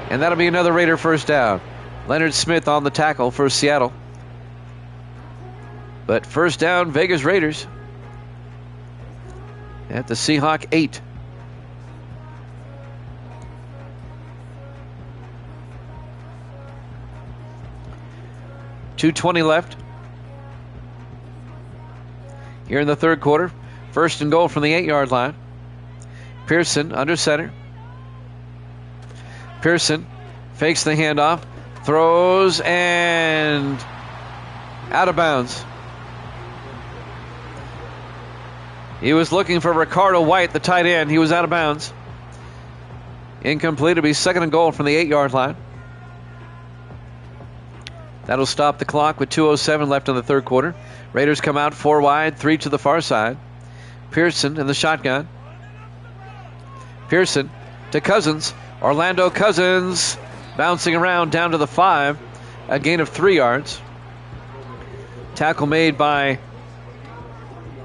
And that'll be another Raider first down. Leonard Smith on the tackle for Seattle. But first down, Vegas Raiders at the Seahawk 8. .220 left here in the third quarter. 1st and goal from the 8-yard line. Pearson under center. Pearson fakes the handoff, throws, and out of bounds. He was looking for Ricardo White, the tight end. He was out of bounds. Incomplete. It'll be 2nd and goal from the 8-yard line. That'll stop the clock with 2:07 left in the third quarter. Raiders come out 4 wide, 3 to the far side. Pearson in the shotgun. Pearson to Cousins. Orlando Cousins bouncing around down to the 5. A gain of 3 yards. Tackle made by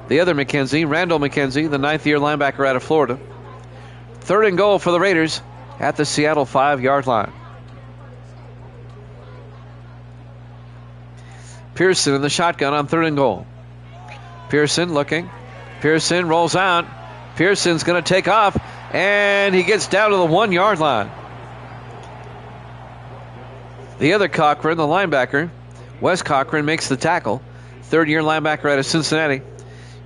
the other McKenzie, Randall McKenzie, the 9th-year linebacker out of Florida. 3rd and goal for the Raiders at the Seattle 5-yard line. Pearson in the shotgun on 3rd and goal. Pearson looking. Pearson rolls out. Pearson's going to take off, and he gets down to the 1-yard line. The other Cochran, the linebacker, Wes Cochran, makes the tackle. 3rd-year linebacker out of Cincinnati.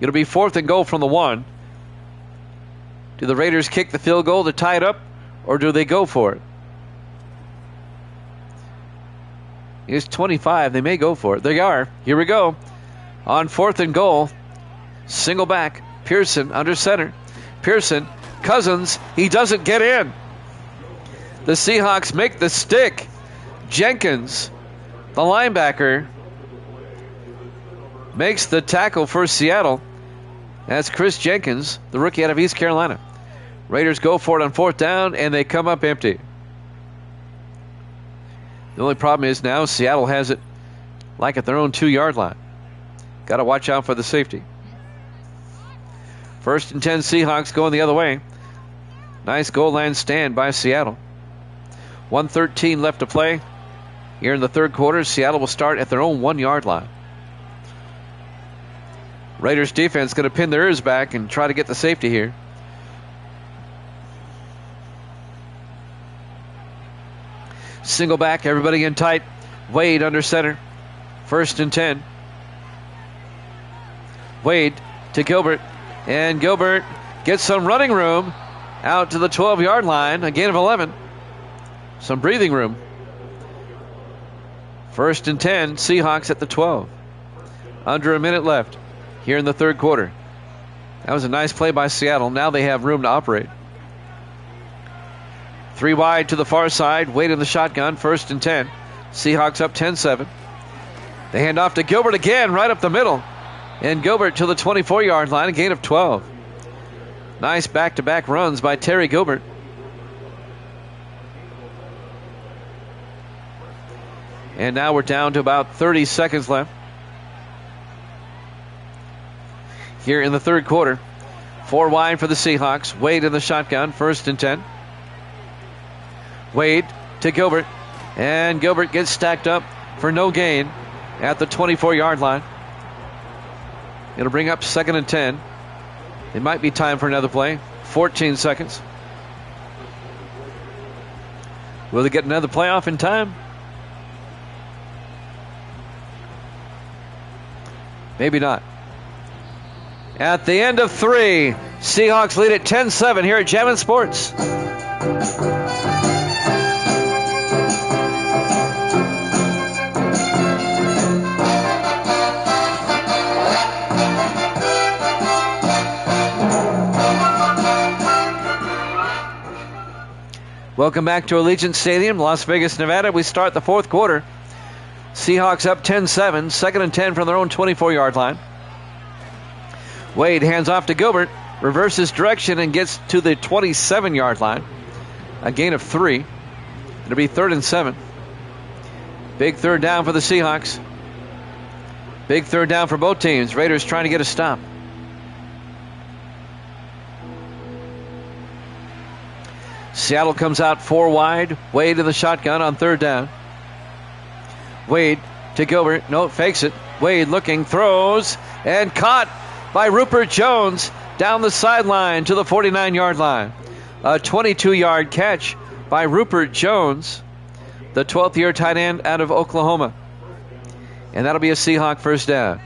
It'll be 4th and goal from the 1. Do the Raiders kick the field goal to tie it up, or do they go for it? It's 25. They may go for it. They are. Here we go. On 4th and goal. Single back. Pearson under center. Pearson. Cousins. He doesn't get in. The Seahawks make the stick. Jenkins, the linebacker, makes the tackle for Seattle. That's Chris Jenkins, the rookie out of East Carolina. Raiders go for it on 4th down, and they come up empty. The only problem is now Seattle has it like at their own 2-yard line. Got to watch out for the safety. 1st and 10 Seahawks going the other way. Nice goal line stand by Seattle. 1:13 left to play. Here in the third quarter, Seattle will start at their own 1-yard line. Raiders defense going to pin their ears back and try to get the safety here. Single back, everybody in tight. Wade under center. 1st and 10. Wade to Gilbert. And Gilbert gets some running room out to the 12-yard line. A gain of 11. Some breathing room. 1st and 10. Seahawks at the 12. Under a minute left here in the third quarter. That was a nice play by Seattle. Now they have room to operate. 3 wide to the far side. Wade in the shotgun. 1st and 10. Seahawks up 10-7. They hand off to Gilbert again, right up the middle. And Gilbert to the 24-yard line, a gain of 12. Nice back-to-back runs by Terry Gilbert. And now we're down to about 30 seconds left here in the third quarter. 4 wide for the Seahawks. Wade in the shotgun. 1st and 10. Wade to Gilbert. And Gilbert gets stacked up for no gain at the 24-yard line. It'll bring up 2nd and 10. It might be time for another play. 14 seconds. Will they get another playoff in time? Maybe not. At the end of 3, Seahawks lead at 10-7 here at Jammin' Sports. Welcome back to Allegiant Stadium, Las Vegas, Nevada. We start the fourth quarter. Seahawks up 10-7, 2nd and 10 from their own 24-yard line. Wade hands off to Gilbert, reverses direction and gets to the 27-yard line. A gain of 3. It'll be 3rd and 7. Big third down for the Seahawks. Big third down for both teams. Raiders trying to get a stop. Seattle comes out 4 wide. Wade in the shotgun on 3rd down. Wade to Gilbert. No, fakes it. Wade looking, throws, and caught by Rupert Jones down the sideline to the 49-yard line. A 22-yard catch by Rupert Jones, the 12th-year tight end out of Oklahoma. And that'll be a Seahawk first down.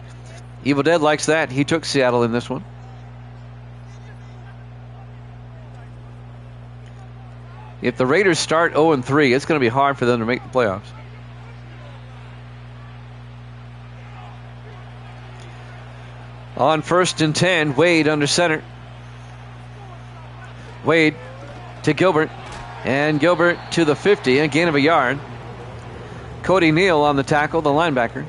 Evil Dead likes that. He took Seattle in this one. If the Raiders start 0-3, it's going to be hard for them to make the playoffs. On 1st and 10, Wade under center. Wade to Gilbert. And Gilbert to the 50, a gain of a yard. Cody Neal on the tackle, the linebacker.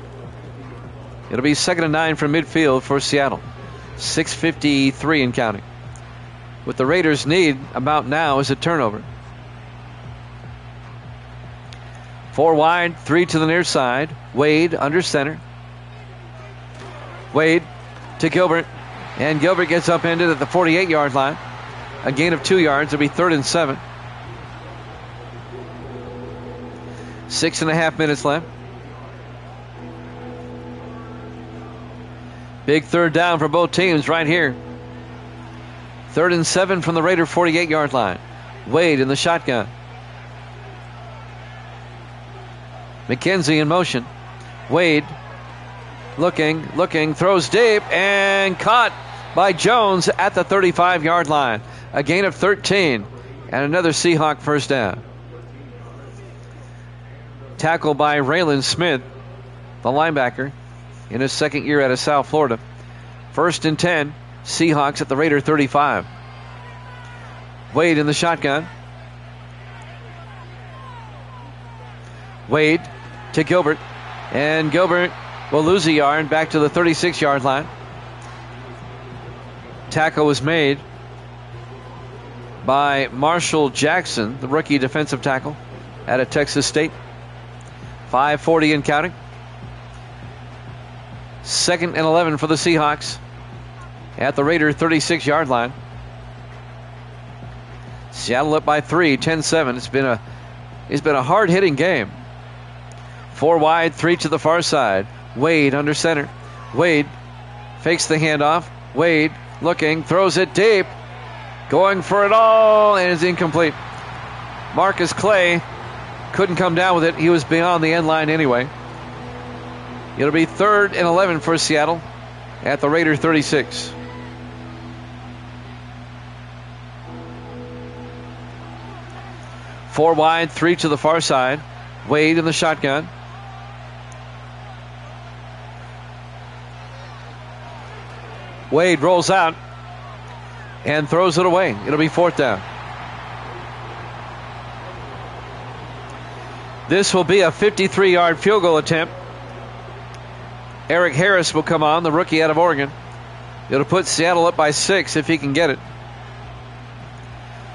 It'll be 2nd and 9 from midfield for Seattle. 6:53 and counting. What the Raiders need about now is a turnover. 4 wide, 3 to the near side. Wade under center. Wade to Gilbert. And Gilbert gets upended at the 48-yard line. A gain of 2 yards. It'll be 3rd and 7. 6.5 minutes left. Big third down for both teams right here. 3rd and 7 from the Raider 48-yard line. Wade in the shotgun. McKenzie in motion. Wade looking, throws deep, and caught by Jones at the 35-yard line. A gain of 13, and another Seahawk first down. Tackle by Raylan Smith, the linebacker, in his 2nd year out of South Florida. 1st and 10, Seahawks at the Raider 35. Wade in the shotgun. Wade to Gilbert. And Gilbert will lose a yard back to the 36-yard line. Tackle was made by Marshall Jackson, the rookie defensive tackle out of Texas State. 5:40 and counting. 2nd and 11 for the Seahawks at the Raider 36-yard line. Seattle up by 3, 10-7. It's been a hard-hitting game. 4 wide, 3 to the far side. Wade under center. Wade fakes the handoff. Wade looking, throws it deep, going for it all, and is incomplete. Marcus Clay couldn't come down with it. He was beyond the end line anyway. It'll be 3rd and 11 for Seattle at the Raider 36. Four wide, 3 to the far side. Wade in the shotgun. Wade rolls out and throws it away. It'll be 4th down. This will be a 53-yard field goal attempt. Eric Harris will come on, the rookie out of Oregon. It'll put Seattle up by 6 if he can get it.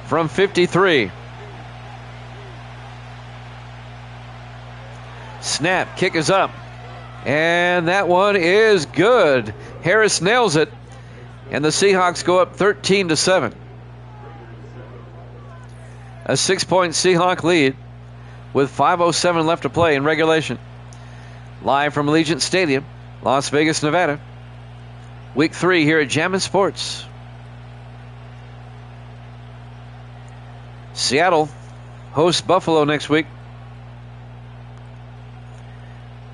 From 53. Snap, kick is up. And that one is good. Harris nails it. And the Seahawks go up 13-7. A 6-point Seahawk lead with 5:07 left to play in regulation. Live from Allegiant Stadium, Las Vegas, Nevada. Week 3 here at Jammin' Sports. Seattle hosts Buffalo next week.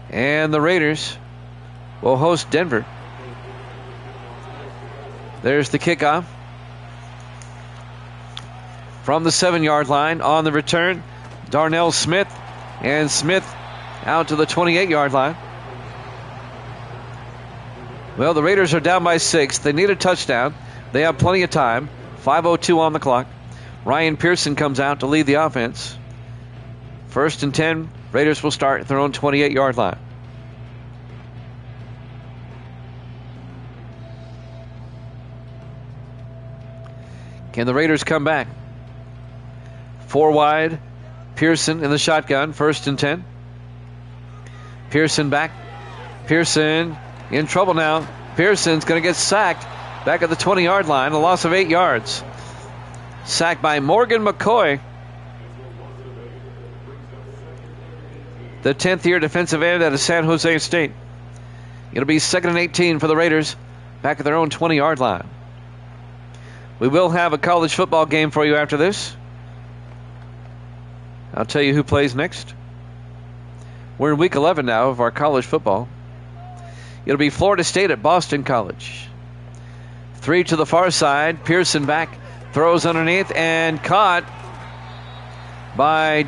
And the Raiders will host Denver. There's the kickoff. From the 7-yard line on the return, Darnell Smith. And Smith out to the 28-yard line. Well, the Raiders are down by 6. They need a touchdown. They have plenty of time. 5:02 on the clock. Ryan Pearson comes out to lead the offense. 1st and 10. Raiders will start at their own 28-yard line. Can the Raiders come back? 4 wide. Pearson in the shotgun. 1st and 10. Pearson back. Pearson in trouble now. Pearson's going to get sacked back at the 20-yard line. A loss of 8 yards. Sacked by Morgan McCoy. The 10th-year defensive end out of San Jose State. It'll be 2nd and 18 for the Raiders back at their own 20-yard line. We will have a college football game for you after this. I'll tell you who plays next. We're in week 11 now of our college football. It'll be Florida State at Boston College. 3 to the far side. Pearson back. Throws underneath and caught by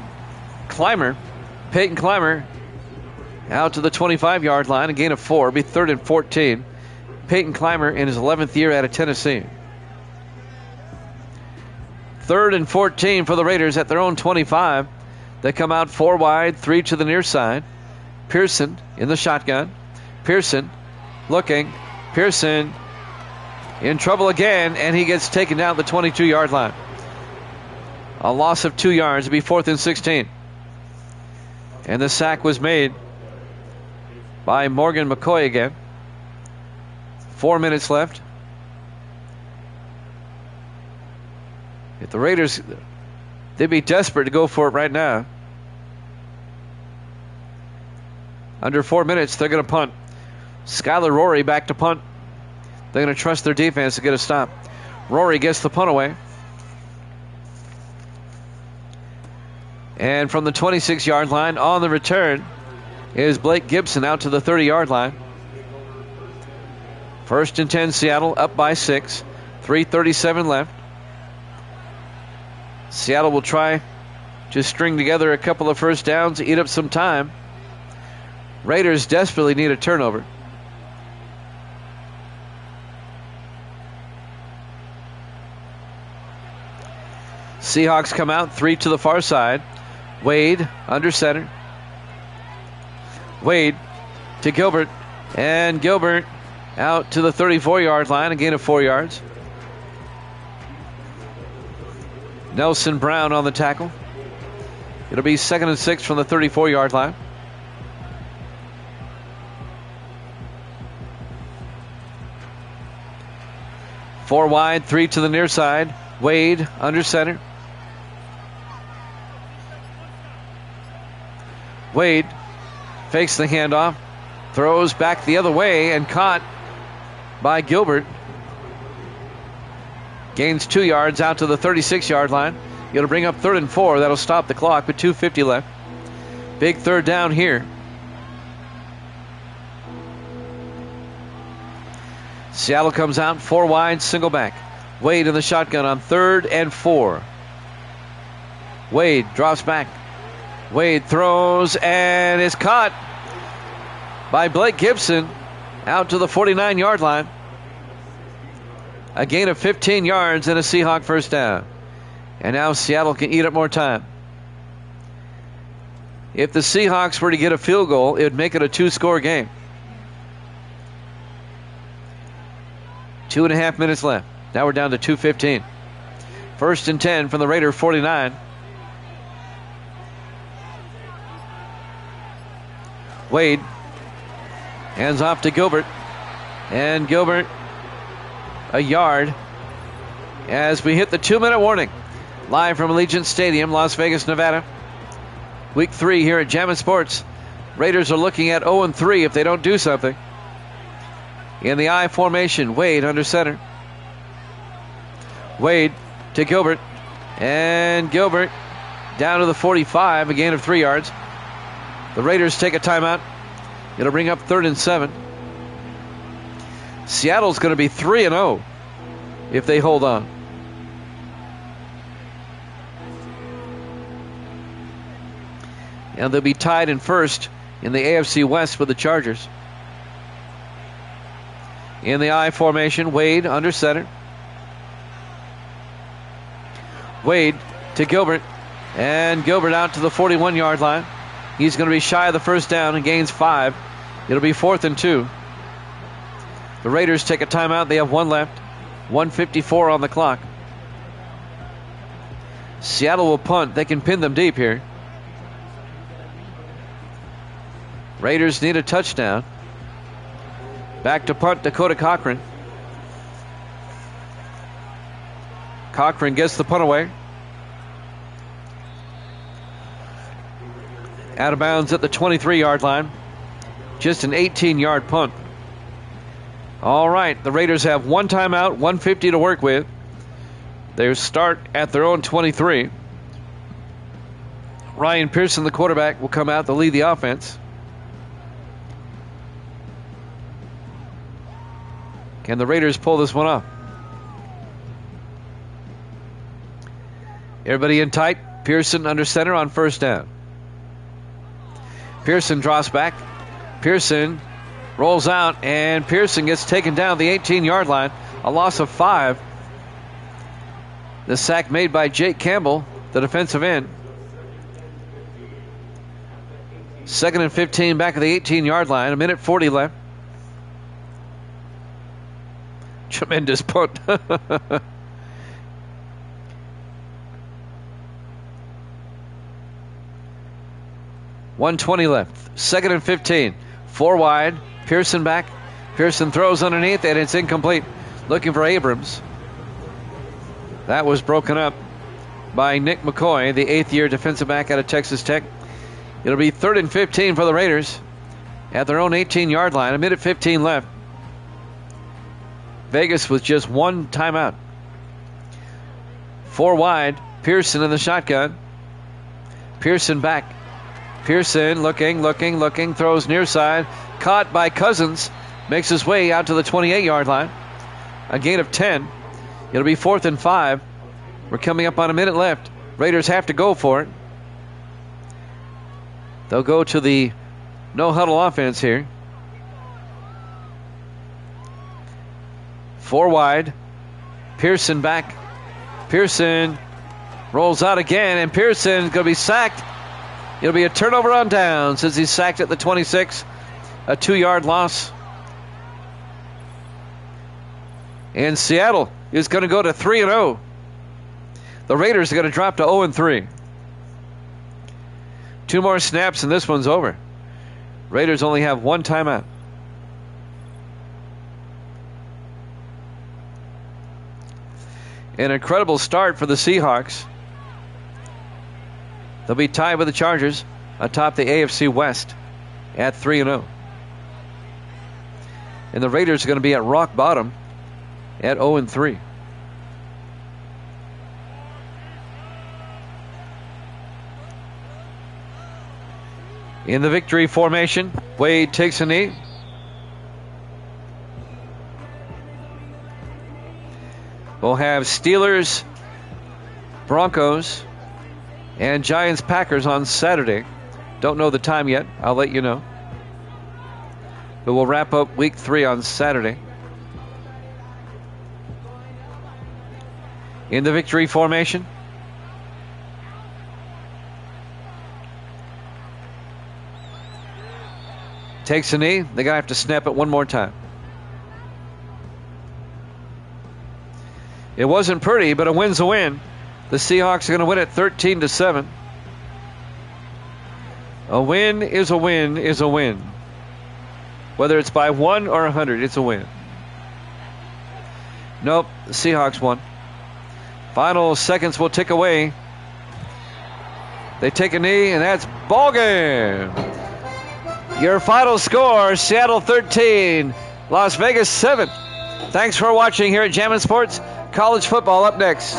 Clymer. Peyton Clymer out to the 25-yard line. A gain of 4. It'll be 3rd and 14. Peyton Clymer in his 11th year out of Tennessee. 3rd and 14 for the Raiders at their own 25. They come out 4 wide, 3 to the near side. Pearson in the shotgun. Pearson looking. Pearson in trouble again, and he gets taken down the 22-yard line. A loss of 2 yards. It'll be 4th and 16. And the sack was made by Morgan McCoy again. 4 minutes left. If the Raiders, they'd be desperate to go for it right now. Under 4 minutes, they're going to punt. Skylar Rory back to punt. They're going to trust their defense to get a stop. Rory gets the punt away. And from the 26-yard line on the return is Blake Gibson out to the 30-yard line. 1st and 10 Seattle, up by 6. 3:37 left. Seattle will try to string together a couple of first downs, eat up some time. Raiders desperately need a turnover. Seahawks come out 3 to the far side. Wade under center. Wade to Gilbert. And Gilbert out to the 34-yard line, a gain of 4 yards. Nelson Brown on the tackle. It'll be 2nd and 6 from the 34-yard line. Four wide, 3 to the near side. Wade under center. Wade fakes the handoff, throws back the other way, and caught by Gilbert. Gains 2 yards out to the 36-yard line. It'll bring up 3rd and 4. That'll stop the clock with 2:50 left. Big third down here. Seattle comes out 4 wide, single back. Wade in the shotgun on 3rd and 4. Wade drops back. Wade throws and is caught by Blake Gibson out to the 49-yard line. A gain of 15 yards and a Seahawk first down. And now Seattle can eat up more time. If the Seahawks were to get a field goal, it would make it a 2-score game. 2.5 minutes left. Now we're down to 2:15. 1st and 10 from the Raider 49. Wade hands off to Gilbert. And Gilbert a yard as we hit the 2-minute warning. Live from Allegiant Stadium, Las Vegas, Nevada. Week 3 here at Jammin' Sports. Raiders are looking at 0-3 if they don't do something. In the I formation, Wade under center. Wade to Gilbert. And Gilbert down to the 45, a gain of 3 yards. The Raiders take a timeout. It'll bring up 3rd and 7. Seattle's going to be 3-0 if they hold on. And they'll be tied in first in the AFC West with the Chargers. In the I formation, Wade under center. Wade to Gilbert. And Gilbert out to the 41-yard line. He's going to be shy of the first down and gains 5. It'll be 4th and 2. The Raiders take a timeout. They have 1 left. 1:54 on the clock. Seattle will punt. They can pin them deep here. Raiders need a touchdown. Back to punt, Dakota Cochran. Cochran gets the punt away. Out of bounds at the 23-yard line. Just an 18-yard punt. All right, the Raiders have 1 timeout, 1:50 to work with. They start at their own 23. Ryan Pearson, the quarterback, will come out to lead the offense. Can the Raiders pull this one off? Everybody in tight. Pearson under center on first down. Pearson drops back. Pearson rolls out, and Pearson gets taken down the 18-yard line. A loss of 5. The sack made by Jake Campbell, the defensive end. 2nd and 15 back at the 18-yard line. 1:40 left. Tremendous punt. 1:20 left. 2nd and 15. 4 wide. Pearson back. Pearson throws underneath, and it's incomplete. Looking for Abrams. That was broken up by Nick McCoy, the 8th-year defensive back out of Texas Tech. It'll be 3rd and 15 for the Raiders at their own 18-yard line. 1:15 left. Vegas with just 1 timeout. 4 wide. Pearson in the shotgun. Pearson back. Pearson looking, throws near side. Caught by Cousins. Makes his way out to the 28-yard line. A gain of 10. It'll be 4th and 5. We're coming up on 1 minute left. Raiders have to go for it. They'll go to the no-huddle offense here. 4 wide. Pearson back. Pearson rolls out again, and Pearson's going to be sacked. It'll be a turnover on downs as he's sacked at the 26. A 2-yard loss. And Seattle is going to go to 3-0. The Raiders are going to drop to 0-3. 2 more snaps and this one's over. Raiders only have 1 timeout. An incredible start for the Seahawks. They'll be tied with the Chargers atop the AFC West at 3-0. And the Raiders are going to be at rock bottom at 0-3. In the victory formation, Wade takes a knee. We'll have Steelers, Broncos, and Giants, Packers on Saturday. Don't know the time yet. I'll let you know. But we'll wrap up week 3 on Saturday. In the victory formation, takes a knee. They're going to have to snap it one more time. It wasn't pretty, but a win's a win. The Seahawks are going to win it 13-7. A win is a win is a win. Whether it's by 1 or 100, it's a win. Nope, the Seahawks won. Final seconds will tick away. They take a knee, and that's ball game. Your final score, Seattle 13, Las Vegas 7. Thanks for watching here at Jammin' Sports. College football up next.